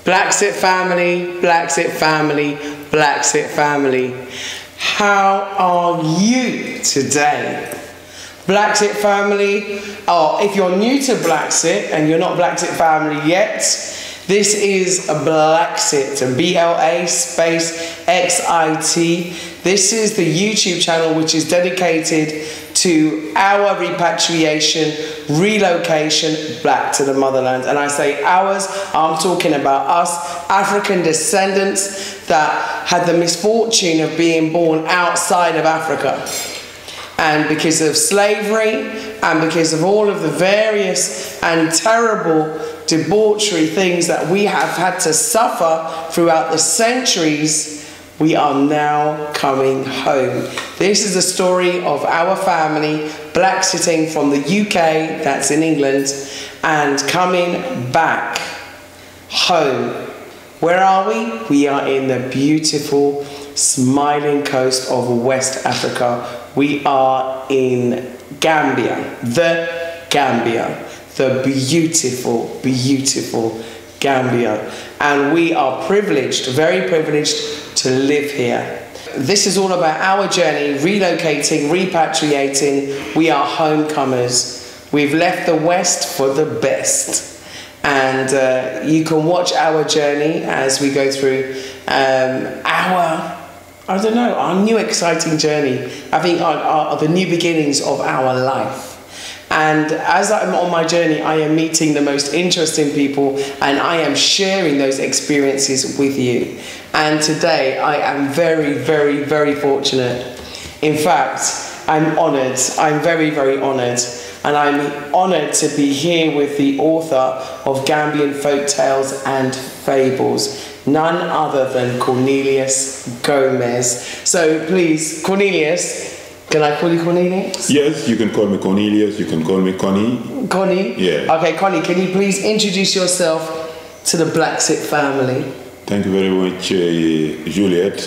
Blacksit family, Blacksit family, Blacksit family. How are you today? Blacksit family, if you're new to Blacksit and you're not Blacksit family yet, this is a Blacksit, B-L-A space X-I-T. This is the YouTube channel which is dedicated to our repatriation, relocation back to the motherland. And I say ours, I'm talking about us, African descendants that had the misfortune of being born outside of Africa. And because of slavery and because of all of the various and terrible debauchery things that we have had to suffer throughout the centuries, we are now coming home. This is the story of our family Blacksitting from the UK, that's in England, and coming back home. Where are we? We are in the beautiful, smiling coast of West Africa. We are in Gambia, the beautiful, beautiful Gambia. And we are privileged, very privileged to live here. This is all about our journey, relocating, repatriating. We are homecomers. We've left the West for the best. And you can watch our journey as we go through our new exciting journey. I think the new beginnings of our life. And as I'm on my journey, I am meeting the most interesting people and I am sharing those experiences with you. And today I am very, very, very fortunate. In fact, I'm honored. I'm very, very honored. And I'm honored to be here with the author of Gambian Folk Tales and Fables, none other than Cornelius Gomez. So please, Cornelius, can I call you Cornelius? Yes, you can call me Cornelius, you can call me Connie. Connie? Yeah. Okay, Connie, can you please introduce yourself to the Blacksit family? Thank you very much, Juliet.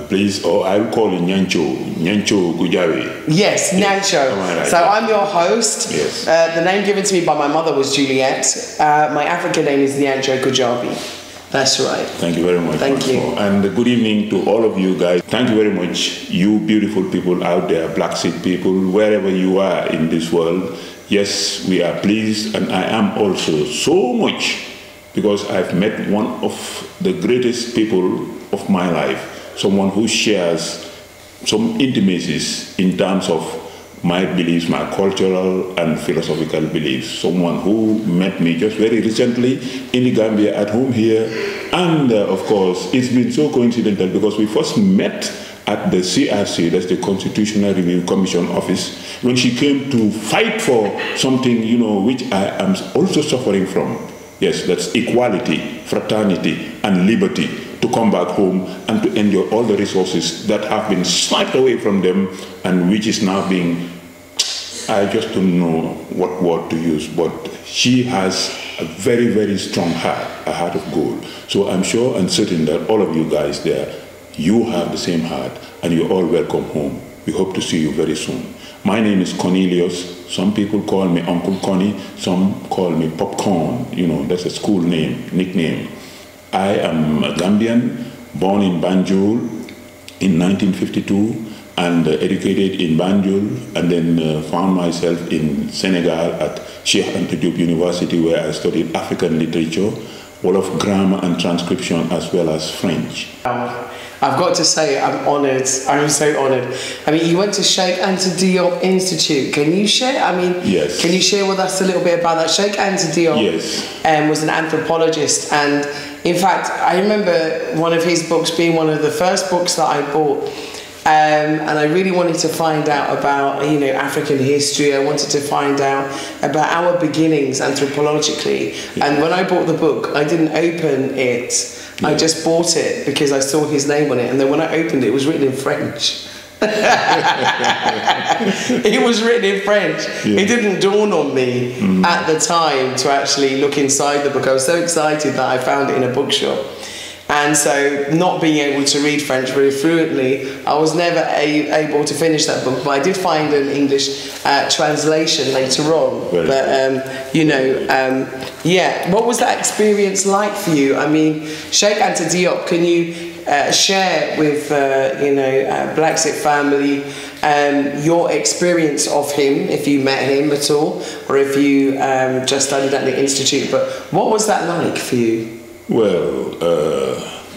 Please, I'll call you Nyancho Gujawi. Yes, Nyancho. Right. So I'm your host. Yes. The name given to me by my mother was Juliet. My African name is Nyancho Gujabi. That's right. Thank you very much. Thank you. And good evening to all of you guys. Thank you very much, you beautiful people out there, Blacksit people, wherever you are in this world. Yes, we are pleased, and I am also so much, because I've met one of the greatest people of my life, someone who shares some intimacies in terms of my beliefs, my cultural and philosophical beliefs. Someone who met me just very recently in the Gambia at home here. And of course, it's been so coincidental because we first met at the CRC, that's the Constitutional Review Commission office, when she came to fight for something, which I am also suffering from. Yes, that's equality, fraternity, and liberty, to come back home and to enjoy all the resources that have been sniped away from them and which is now being, I just don't know what word to use, but she has a very, very strong heart, a heart of gold. So I'm sure and certain that all of you guys there, you have the same heart and you're all welcome home. We hope to see you very soon. My name is Cornelius. Some people call me Uncle Connie, some call me Popcorn, that's a school name, nickname. I am a Gambian, born in Banjul in 1952 and educated in Banjul, and then found myself in Senegal at Cheikh Anta Diop University, where I studied African literature, Wolof grammar and transcription, as well as French. I've got to say, I'm honoured. I'm so honoured. I mean, you went to Cheikh Anta Diop Institute. Can you share? Yes. Can you share with us a little bit about that? Cheikh Anta Diop was an anthropologist, and in fact, I remember one of his books being one of the first books that I bought. And I really wanted to find out about, African history. I wanted to find out about our beginnings anthropologically. Yeah. And when I bought the book, I didn't open it. Yeah. I just bought it because I saw his name on it. And then when I opened it, it was written in French. It was written in French. Yeah. It didn't dawn on me at the time to actually look inside the book. I was so excited that I found it in a bookshop. And so, not being able to read French very fluently, I was never able to finish that book. But I did find an English translation later on. Well, but yeah, what was that experience like for you? I mean, Cheikh Anta Diop, can you share with Black Sip Family your experience of him, if you met him at all, or if you just studied at the institute? But what was that like for you? Well,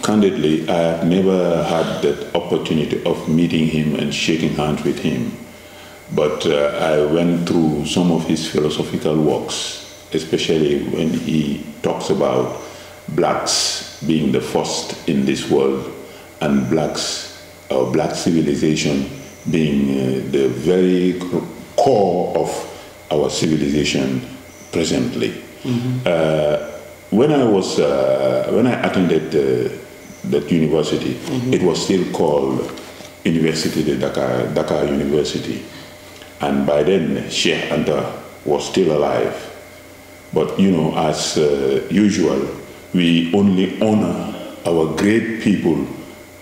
candidly, I have never had that opportunity of meeting him and shaking hands with him. But I went through some of his philosophical works, especially when he talks about blacks being the first in this world and black civilization being the very core of our civilization presently. Mm-hmm. When I attended that university, mm-hmm. it was still called University de Dakar University, and by then Cheikh Anta was still alive. But as usual, we only honor our great people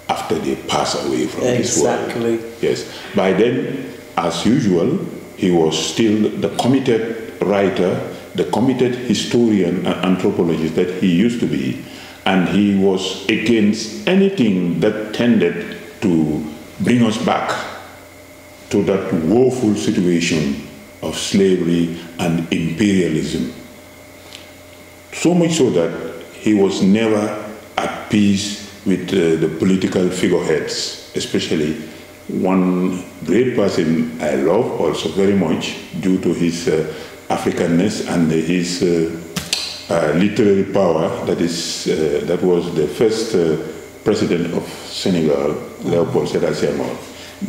after they pass away from this world. Exactly. Yes. By then, as usual, he was still the committed writer, the committed historian and anthropologist that he used to be, and he was against anything that tended to bring us back to that woeful situation of slavery and imperialism. So much so that he was never at peace with the political figureheads, especially one great person I love also very much due to his Africanness and his literary power. That was the first president of Senegal, Léopold Sédar Senghor.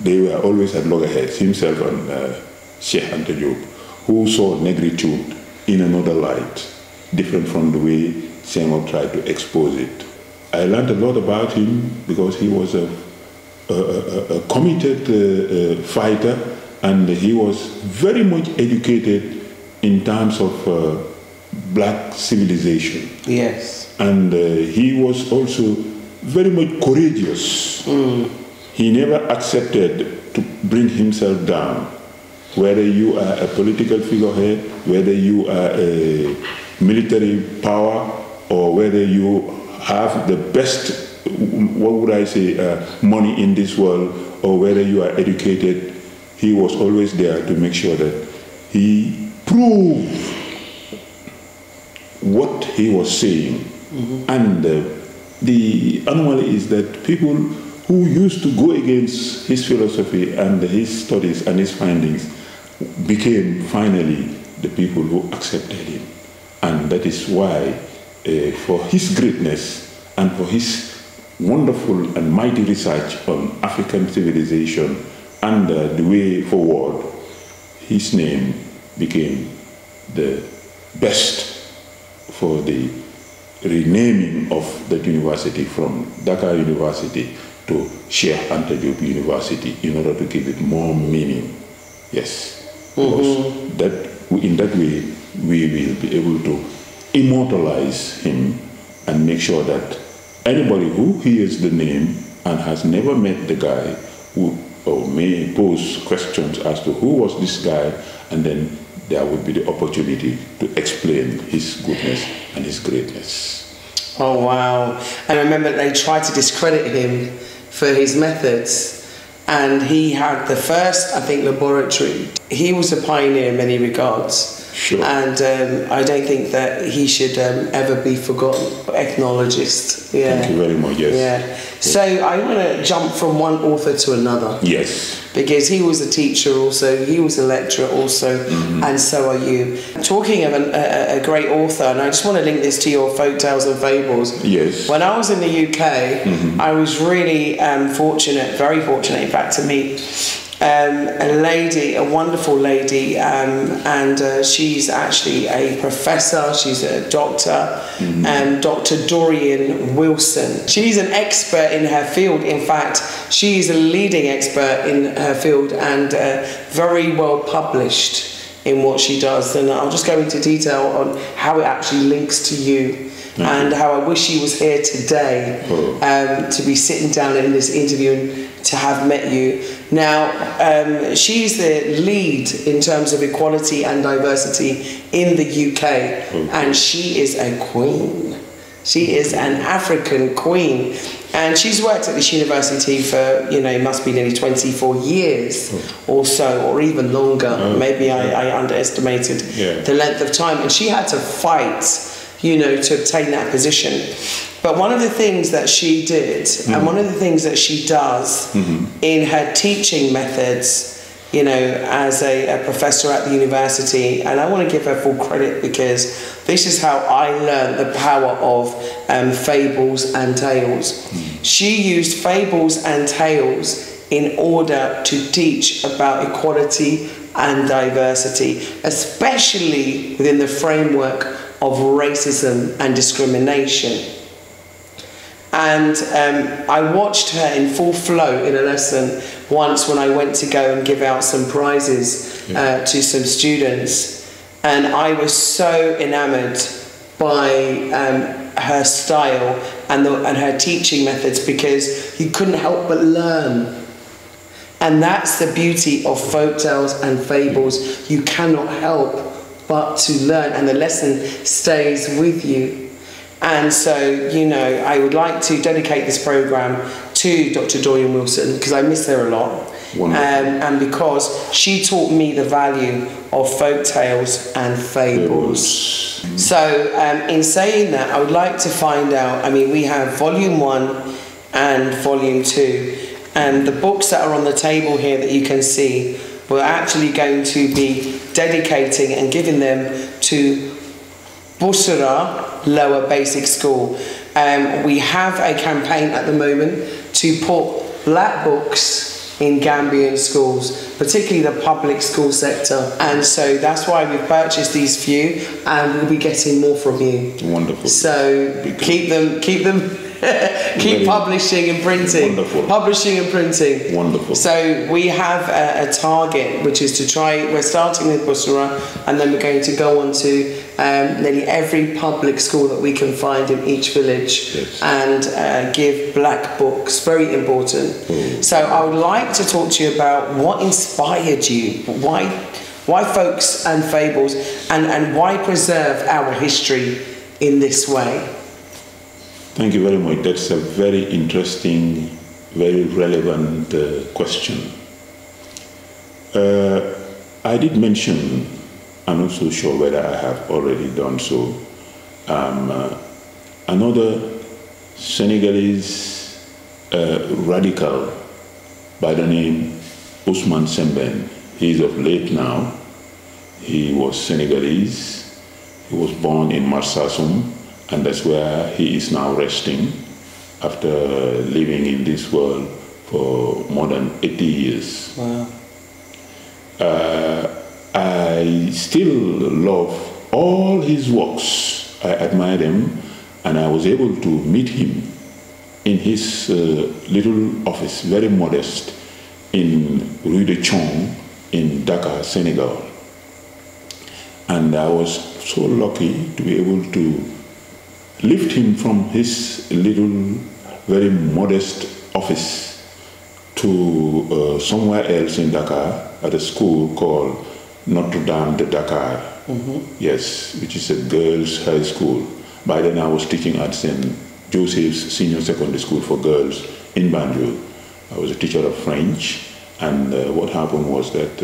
They were always at loggerheads, himself and Cheikh Anta Diop, who saw negritude in another light, different from the way Senghor tried to expose it. I learned a lot about him because he was a committed fighter, and he was very much educated in terms of black civilization. Yes. And he was also very much courageous. Mm. He never accepted to bring himself down. Whether you are a political figurehead, whether you are a military power, or whether you have the best, money in this world, or whether you are educated, he was always there to make sure that he proved what he was saying. Mm-hmm. And the anomaly is that people who used to go against his philosophy and his studies and his findings became finally the people who accepted him. And that is why, for his greatness and for his wonderful and mighty research on African civilization and the way forward, his name became the best for the renaming of the university from Dakar University to Cheikh Anta Diop University in order to give it more meaning. Yes. Mm-hmm. Because in that way we will be able to immortalize him and make sure that anybody who hears the name and has never met the guy may pose questions as to who was this guy, and then there would be the opportunity to explain his goodness and his greatness. Oh wow. I remember they tried to discredit him for his methods, and he had the first, I think, laboratory. He was a pioneer in many regards. Sure. And I don't think that he should ever be forgotten. Ethnologist. Yeah. Thank you very much. Yes. Yeah. Yes. So I want to jump from one author to another. Yes. Because he was a teacher also, he was a lecturer also, mm-hmm. and so are you. Talking of a great author, and I just want to link this to your folk tales and fables. Yes. When I was in the UK, mm-hmm. I was really fortunate, very fortunate in fact, to meet a lady, a wonderful lady, and she's actually a professor, she's a doctor, mm-hmm. Dr. Dorian Wilson. She's an expert in her field. In fact, she's a leading expert in her field and very well published in what she does. And I'll just go into detail on how it actually links to you. and how I wish she was here today to be sitting down in this interview and to have met you. Now, she's the lead in terms of equality and diversity in the UK, and she is a queen. She is an African queen, and she's worked at this university for, you know, it must be nearly 24 years or so, or even longer. Maybe I underestimated the length of time, and she had to fight, you know, to obtain that position. But one of the things that she did, and one of the things that she does in her teaching methods, you know, as a professor at the university, and I want to give her full credit because this is how I learned the power of fables and tales. She used fables and tales in order to teach about equality and diversity, especially within the framework of racism and discrimination. And I watched her in full flow in a lesson once when I went to go and give out some prizes to some students, and I was so enamored by her style and her teaching methods, because you couldn't help but learn. And that's the beauty of folktales and fables. You cannot help but to learn, and the lesson stays with you. And so, you know, I would like to dedicate this program to Dr. Dorian Wilson, because I miss her a lot. And because she taught me the value of folk tales and fables. So in saying that, I would like to find out, I mean, we have volume 1 and volume 2, and the books that are on the table here that you can see, we're actually going to be dedicating and giving them to Bussorah Lower Basic School. We have a campaign at the moment to put black books in Gambian schools, particularly the public school sector, and so that's why we've purchased these few, and we'll be getting more from you. Wonderful. So keep publishing and printing. Wonderful. Publishing and printing. Wonderful. So we have a target, which is to try, we're starting with Bussorah, and then we're going to go on to nearly every public school that we can find in each village, and give black books, very important. So I would like to talk to you about what inspired you, why folks and fables, and why preserve our history in this way. Thank you very much. That's a very interesting, very relevant question. I did mention, I'm not so sure whether I have already done so, another Senegalese radical by the name Ousmane Sembène. He is of late now. He was Senegalese. He was born in Marsassoum, and that's where he is now resting after living in this world for more than 80 years. Wow. I still love all his works. I admire them, and I was able to meet him in his little office, very modest, in Rue de Chong in Dakar, Senegal. And I was so lucky to be able to lift him from his little, very modest office to somewhere else in Dakar at a school called Notre Dame de Dakar. Yes, which is a girls' high school. By then I was teaching at St. Joseph's Senior Secondary School for Girls in Banjul. I was a teacher of French, and what happened was that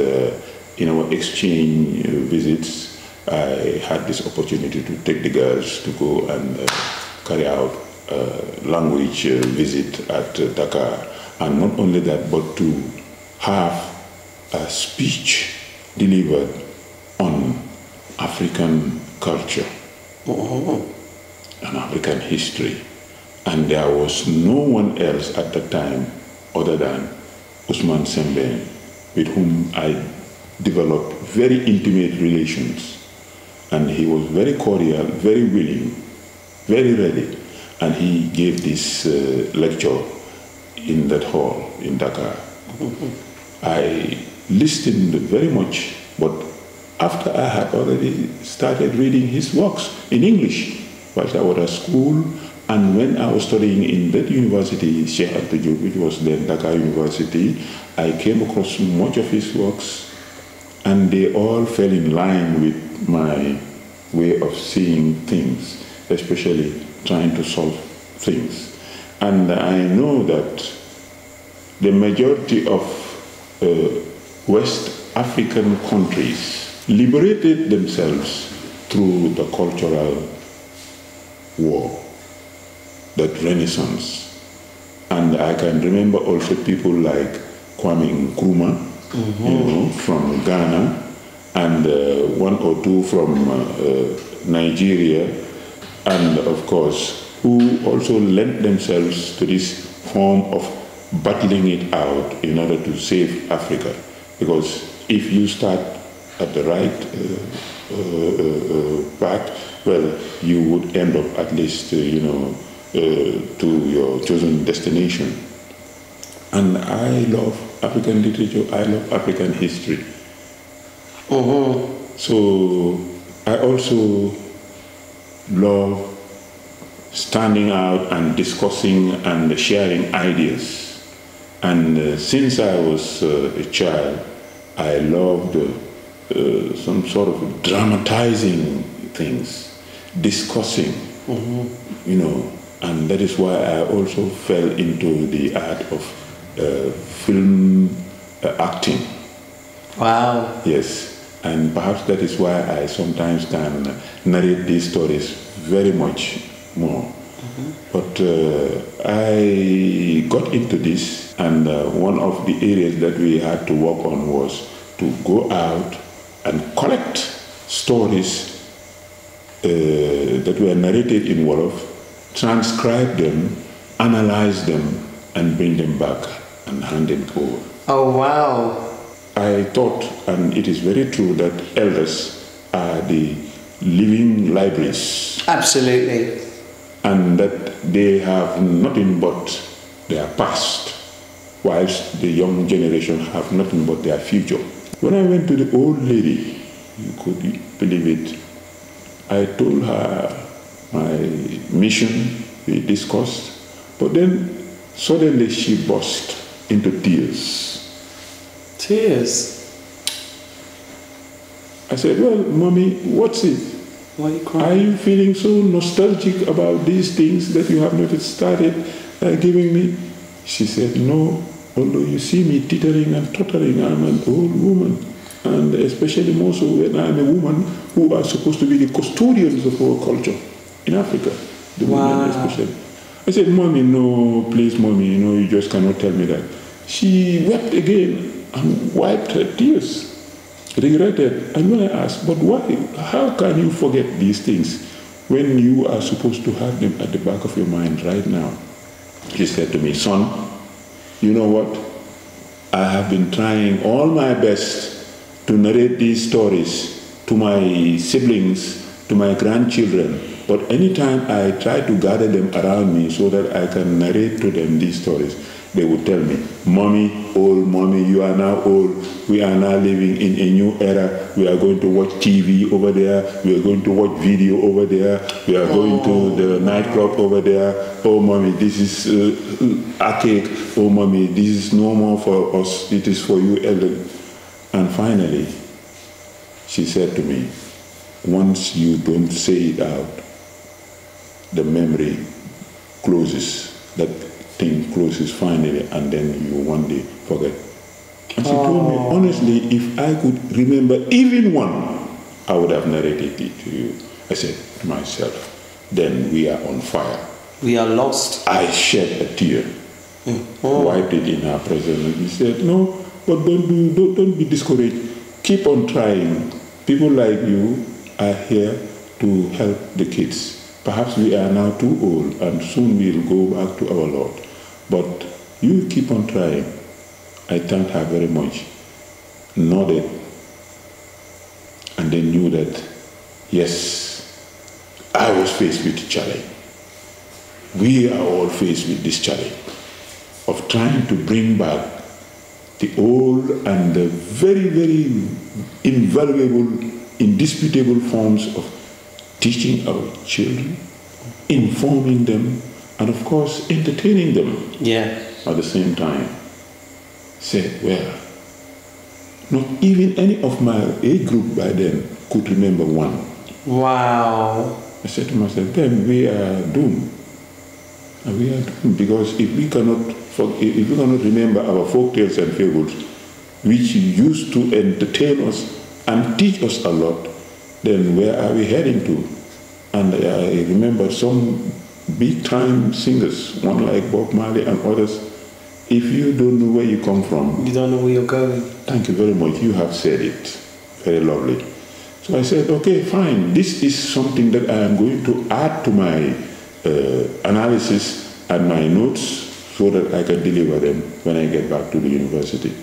in our exchange visits, I had this opportunity to take the girls to go and carry out a language visit at Dakar. And not only that, but to have a speech delivered on African culture and African history. And there was no one else at the time other than Ousmane Sembène, with whom I developed very intimate relations. And he was very cordial, very willing, very ready. And he gave this lecture in that hall in Dakar. I listened very much, but after I had already started reading his works in English, whilst I was at school, and when I was studying in that university, Sheikh Anta Diop, which was then Dhaka University, I came across much of his works, and they all fell in line with my way of seeing things, especially trying to solve things. And I know that the majority of West African countries liberated themselves through the cultural war, that Renaissance. And I can remember also people like Kwame Nkrumah, from Ghana, and one or two from Nigeria, and of course, who also lent themselves to this form of battling it out in order to save Africa. Because if you start at the right path, well, you would end up at least, to your chosen destination. And I love African literature, I love African history. So I also love standing out and discussing and sharing ideas. And since I was a child, I loved some sort of dramatizing things, discussing, and that is why I also fell into the art of film acting. Wow. Yes, and perhaps that is why I sometimes can narrate these stories very much more. But I got into this, and one of the areas that we had to work on was to go out and collect stories that were narrated in Wolof, transcribe them, analyze them, and bring them back and hand them over. Oh, wow. I thought, and it is very true, that elders are the living libraries. Absolutely. And that they have nothing but their past, whilst the young generation have nothing but their future. When I went to the old lady, you could believe it, I told her my mission, we discussed, but then suddenly she burst into tears. Tears? I said, well, Mommy, what's it? Why are you crying? Are you feeling so nostalgic about these things that you have not started giving me? She said, no, although you see me teetering and tottering, I'm an old woman. And especially more so when I'm a woman who are supposed to be the custodians of our culture in Africa. The women especially. I said, Mommy, no, please, Mommy, you just cannot tell me that. She wept again and wiped her tears. Regretted. And when I asked, but why? How can you forget these things when you are supposed to have them at the back of your mind right now? She said to me, son, you know what? I have been trying all my best to narrate these stories to my siblings, to my grandchildren. But anytime I try to gather them around me so that I can narrate to them these stories, they would tell me, Mommy, old Mommy, you are now old. We are now living in a new era. We are going to watch TV over there. We are going to watch video over there. We are going to the nightclub over there. Oh, Mommy, this is archaic. Oh, Mommy, this is no more for us. It is for you, elder. And finally, she said to me, once you don't say it out, the memory closes. That thing closes finally, and then you one day forget. And she told me, honestly, if I could remember even one, I would have narrated it to you. I said to myself, then we are on fire. We are lost. I shed a tear, wiped it in her presence, and he said, no, but don't be discouraged. Keep on trying. People like you are here to help the kids. Perhaps we are now too old, and soon we'll go back to our Lord. But you keep on trying. I thanked her very much, nodded, and then knew that, yes, I was faced with a challenge. We are all faced with this challenge of trying to bring back the old and the very, very invaluable, indisputable forms of teaching our children, informing them, and of course entertaining them Yeah. at the same time. Said, well, not even any of my age group by then could remember one. Wow. I said to myself, then we are doomed. And we are doomed because if we cannot remember our folk tales and fables, which used to entertain us and teach us a lot, then where are we heading to? And I remember some big time singers, one like Bob Marley and others. If you don't know where you come from, You don't know where you're going. thank you very much, you have said it. Very lovely. So I said, okay, fine, this is something that I am going to add to my analysis and my notes so that I can deliver them when I get back to the university.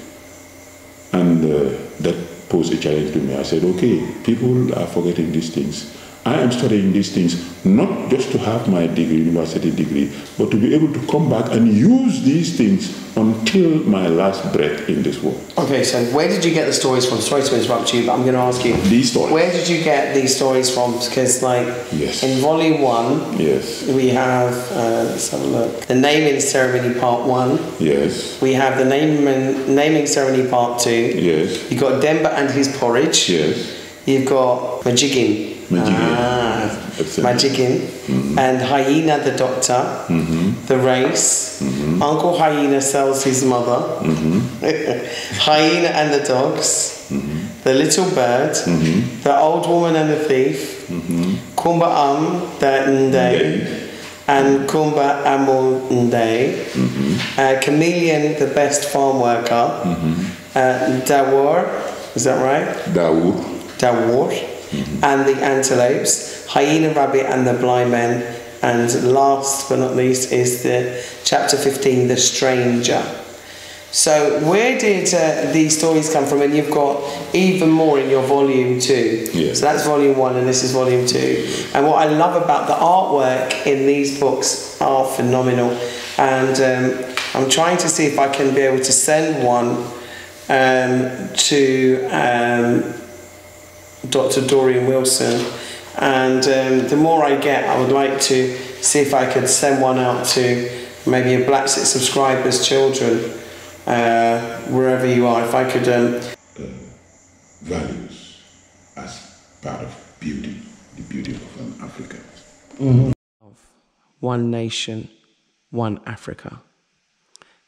And that posed a challenge to me. I said, okay, people are forgetting these things. I am studying these things not just to have my degree, university degree, but to be able to come back and use these things until my last breath in this world. Okay, so where did you get the stories from? Sorry to interrupt you, but I'm going to ask you. These stories. Where did you get these stories from? Because, like, Yes. in volume 1, Yes. we have, let's have a look, the naming ceremony part 1. Yes. We have the naming ceremony part 2. Yes. You've got Demba and his porridge. Yes. You've got Majigin. Majigin. Majigin. And Hyena the doctor. The race. Uncle Hyena sells his mother. Hyena and the dogs. The little bird. The old woman and the thief. Kumba the Nde. And Kumba Amul Nde. Chameleon, the best farm worker. Dawar, is that right? Dawar. And the antelopes, Hyena Rabbit and the blind men, and last but not least is the chapter 15, the stranger. So where did these stories come from? And you've got even more in your volume 2. Yes. So that's volume 1 and this is volume 2. And what I love about the artwork in these books are phenomenal. And I'm trying to see if I can be able to send one to Dr. Dorian Wilson, and the more I get, I would like to see if I could send one out to maybe a Blacksit subscribers' children, wherever you are. If I could values as part of beauty, the beauty of an Africa. One nation, one Africa.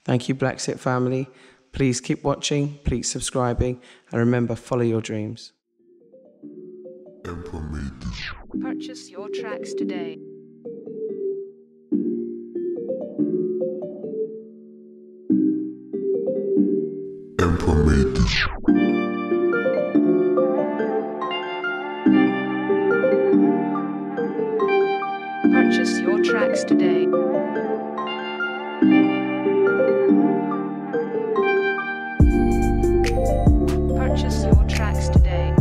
Thank you, Blacksit family. Please keep watching, please subscribing, and remember, follow your dreams. Purchase your tracks today. Emperor made this. Purchase your tracks today. Purchase your tracks today.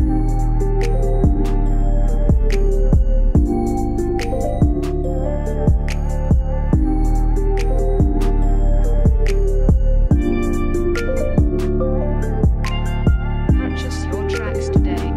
Purchase your tracks today.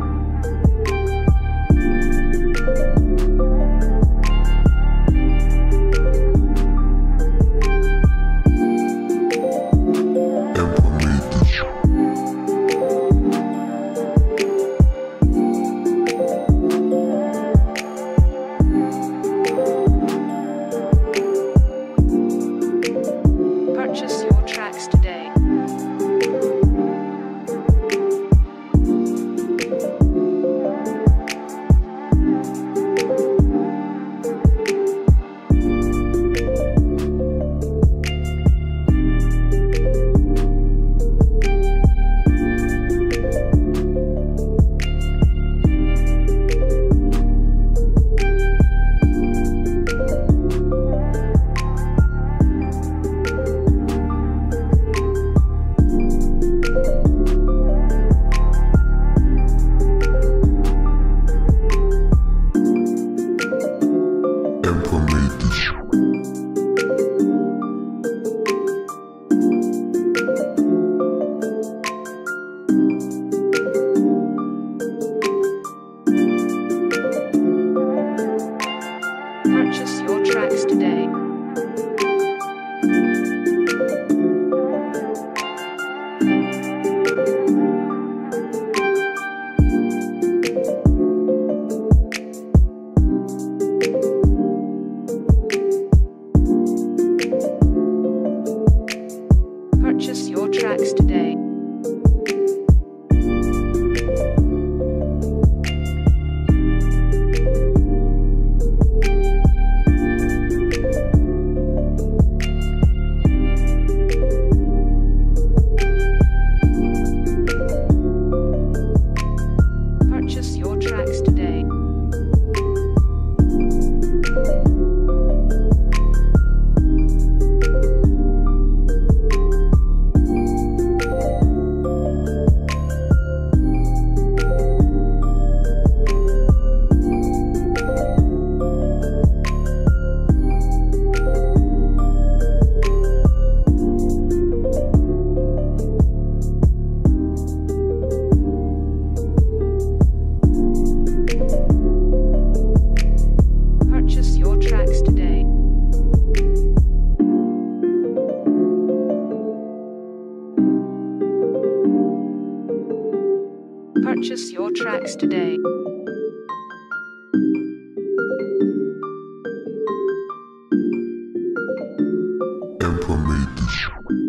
Purchase your tracks today. Purchase your tracks today. Purchase your tracks today. Purchase your tracks today. Emperor made this.